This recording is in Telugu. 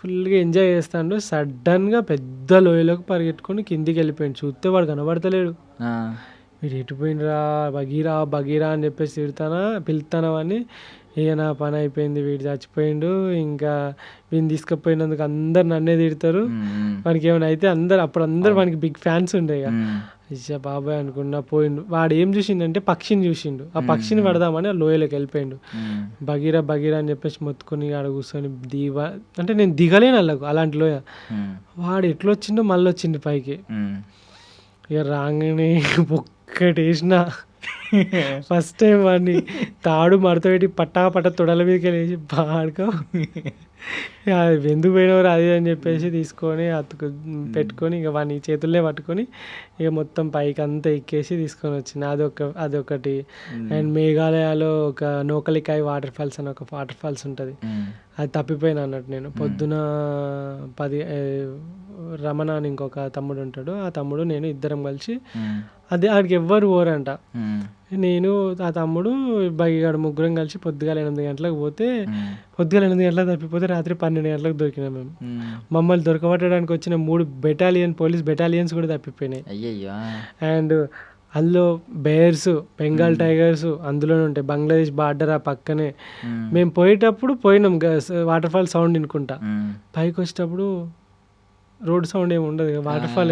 ఫుల్గా ఎంజాయ్ చేస్తాడు. సడన్గా పెద్ద లోయలోకి పరిగెట్టుకొని కిందికి వెళ్ళిపోయాడు. చూస్తే వాడు కనబడతలేడు. వీడు ఎటు పోయినరా బగీరా బగీరా అని చెప్పేసి పిలుతానవని ఇక నా పని అయిపోయింది. వీడు చచ్చిపోయిండు. ఇంకా వీడిని తీసుకుపోయినందుకు అందరు నన్నే తిడతారు. వానికి ఏమైనా అయితే అందరు వానికి బిగ్ ఫ్యాన్స్ ఉండే. ఇక ఇచ్చా బాబాయ్ అనుకున్నా పోయిండు. వాడు ఏం చూసిండంటే పక్షిని చూసిండు. ఆ పక్షిని పడదామని ఆ లోయలోకి వెళ్ళిపోయిండు. బగీరా బగీరా అని చెప్పేసి మొత్తుకొని ఆడ కూర్చొని అంటే నేను దిగలేను వాళ్ళకు అలాంటి లోయ. వాడు ఎట్లొచ్చిండో మళ్ళీ వచ్చిండు పైకి. ఇక రాగానే ఒక్కటేసిన ఫస్ట్ టైం వాడిని తాడు మడత పెట్టి పట్టా తొడల మీదకి వెళ్ళేసి బాడుకో ఎందుకు పోయినవారు అది అని చెప్పేసి తీసుకొని పెట్టుకొని ఇక వాడిని చేతుల్లే పట్టుకొని ఇక మొత్తం పైకి అంతా ఎక్కేసి తీసుకొని వచ్చింది. అదొకటి. అండ్ మేఘాలయలో ఒక నోకలికాయ్ వాటర్ ఫాల్స్ అని ఒక వాటర్ ఫాల్స్ ఉంటుంది. అది తప్పిపోయినా అన్నట్టు నేను పొద్దున 10 రమణ అని ఇంకొక తమ్ముడు ఉంటాడు. ఆ తమ్ముడు నేను ఇద్దరం కలిసి ఆడికి ఎవ్వరు పోరంట. నేను ఆ తమ్ముడు బగిగాడు ముగ్గురం కలిసి పొద్దుగాల 8 గంటలకు పోతే పొద్దుగాల 8 గంటలకు తప్పిపోతే రాత్రి 12 గంటలకు దొరికినాం మేము. మమ్మల్ని దొరకబట్టడానికి వచ్చిన 3 పోలీస్ బెటాలియన్స్ కూడా తప్పిపోయినాయి. అండ్ అందులో బేర్స్, బెంగాల్ టైగర్స్ అందులోనే ఉంటాయి. బంగ్లాదేశ్ బార్డర్ ఆ పక్కనే. మేము పోయేటప్పుడు పోయినాం వాటర్ ఫాల్ సౌండ్ వినుకుంటా. పైకి వచ్చేటప్పుడు రోడ్ సౌండ్ ఏమి ఉండదు, వాటర్ ఫాల్